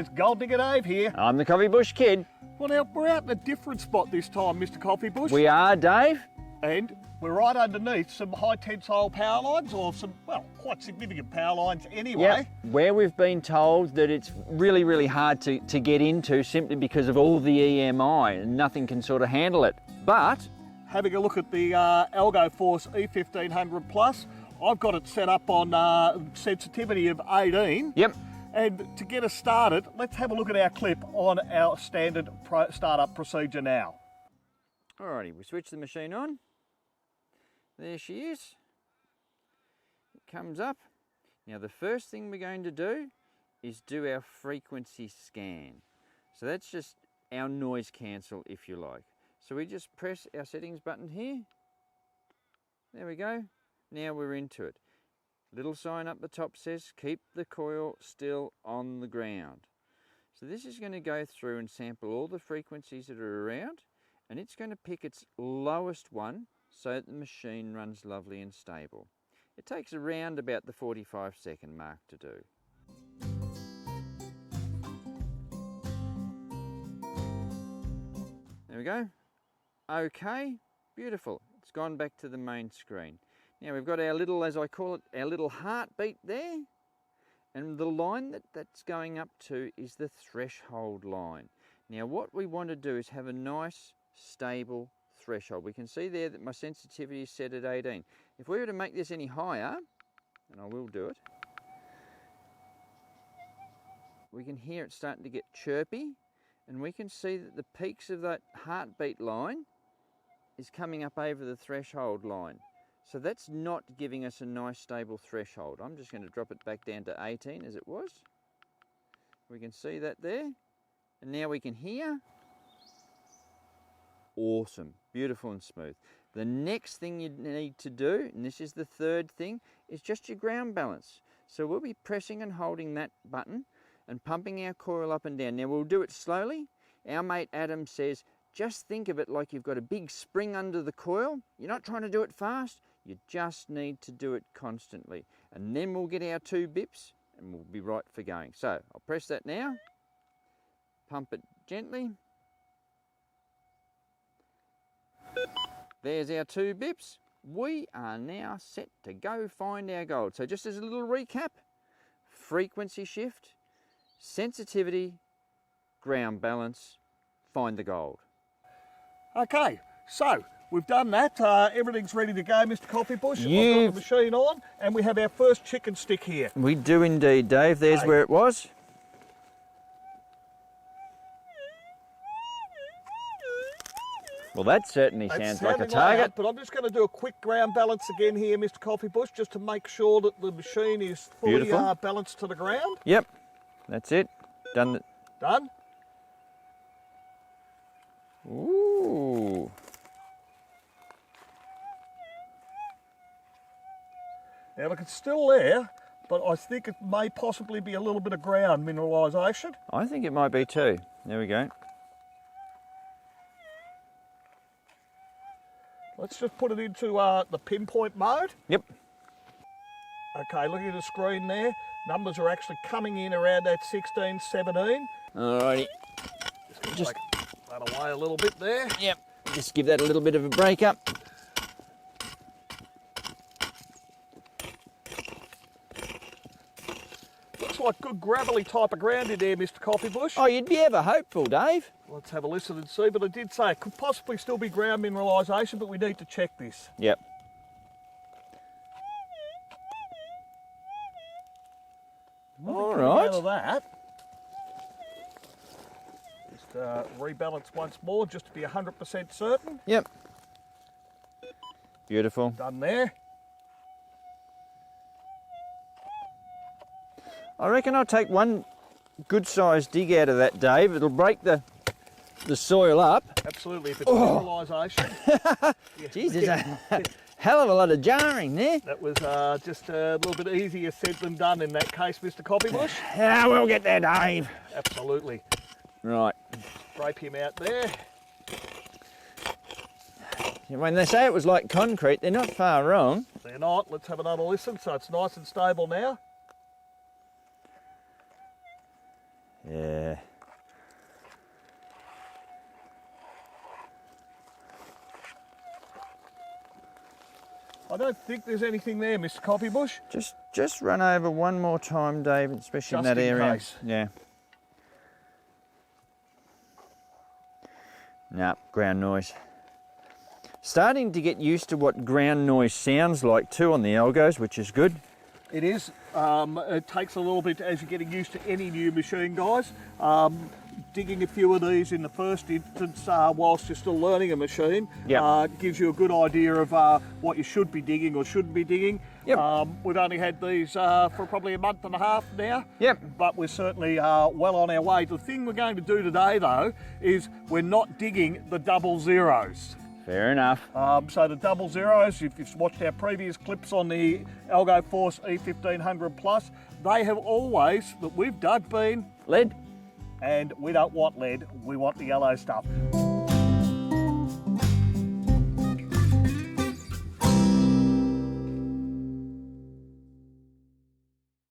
guys, Gold Digger Dave here. I'm the Coffee Bush Kid. Well now, we're out in a different spot this time, Mr. Coffee Bush. We are, Dave. And we're right underneath some high tensile power lines, or some, well, quite significant power lines anyway. Yep. Where we've been told that it's really, really hard to get into simply because of all the EMI and nothing can sort of handle it. But having a look at the AlgoForce E1500 Plus, I've got it set up on sensitivity of 18. Yep. And to get us started, let's have a look at our clip on our standard startup procedure now. Alrighty, we switch the machine on. There she is. It comes up. Now the first thing we're going to do is do our frequency scan. So that's just our noise cancel, if you like. So we just press our settings button here. There we go. Now we're into it. Little sign up the top says keep the coil still on the ground. So this is going to go through and sample all the frequencies that are around, and it's going to pick its lowest one so that the machine runs lovely and stable. It takes around about the 45-second mark to do. There we go. Okay, beautiful. It's gone back to the main screen. Now we've got our little, as I call it, our little heartbeat there. And the line that's going up to is the threshold line. Now what we want to do is have a nice, stable threshold. We can see there that my sensitivity is set at 18. If we were to make this any higher, and I will do it, we can hear it starting to get chirpy, and we can see that the peaks of that heartbeat line is coming up over the threshold line. So that's not giving us a nice stable threshold. I'm just going to drop it back down to 18 as it was. We can see that there. And now we can hear. Awesome, beautiful and smooth. The next thing you need to do, and this is the third thing, is just your ground balance. So we'll be pressing and holding that button and pumping our coil up and down. Now we'll do it slowly. Our mate Adam says, just think of it like you've got a big spring under the coil. You're not trying to do it fast. You just need to do it constantly. And then we'll get our 2 bips and we'll be right for going. So I'll press that now. Pump it gently. There's our 2 bips. We are now set to go find our gold. So just as a little recap, frequency shift, sensitivity, ground balance, find the gold. Okay, so we've done that. Everything's ready to go, Mr. Coffee Bush. I've got the machine on, and we have our first chicken stick here. We do indeed, Dave. There's where it was. Well, that certainly sounds like a target. Loud, but I'm just going to do a quick ground balance again here, Mr. Coffee Bush, just to make sure that the machine is fully balanced to the ground. Yep, that's it. Done. Done. Ooh. Now look, it's still there, but I think it may possibly be a little bit of ground mineralisation. I think it might be too. There we go. Let's just put it into the pinpoint mode. Yep. Okay, looking at the screen there, numbers are actually coming in around that 16, 17. Alrighty. Just take that away a little bit there. Yep. Just give that a little bit of a break up. Looks like good gravelly type of ground in there, Mr. Coffee Bush. Oh, you'd be ever hopeful, Dave. Let's have a listen and see, but I did say it could possibly still be ground mineralisation, but we need to check this. Yep. All right. Out of that. Just rebalance once more, just to be 100% certain. Yep. Beautiful. Done there. I reckon I'll take one good sized dig out of that, Dave. It'll break the soil up. Absolutely, if it's mineralisation. Jeez, there's a hell of a lot of jarring there. That was just a little bit easier said than done in that case, Mr. Coffee Bush. Yeah, we'll get there, Dave. Absolutely. Right. Scrape him out there. When they say it was like concrete, they're not far wrong. They're not. Let's have another listen. So it's nice and stable now. Yeah. I don't think there's anything there, Mr. Copybush. Just run over one more time, David, especially in Just that in area. case. Yeah. Nah, ground noise. Starting to get used to what ground noise sounds like too on the algos, which is good. It is. It takes a little bit as you're getting used to any new machine, guys. Digging a few of these in the first instance whilst you're still learning a machine gives you a good idea of what you should be digging or shouldn't be digging. Yep. We've only had these for probably a month and a half now. Yep. But we're certainly well on our way. The thing we're going to do today, though, is we're not digging the double zeros. Fair enough. So the double zeros, if you've watched our previous clips on the AlgoForce E1500 Plus, they have always, that we've dug, been Lead? and we don't want lead, we want the yellow stuff.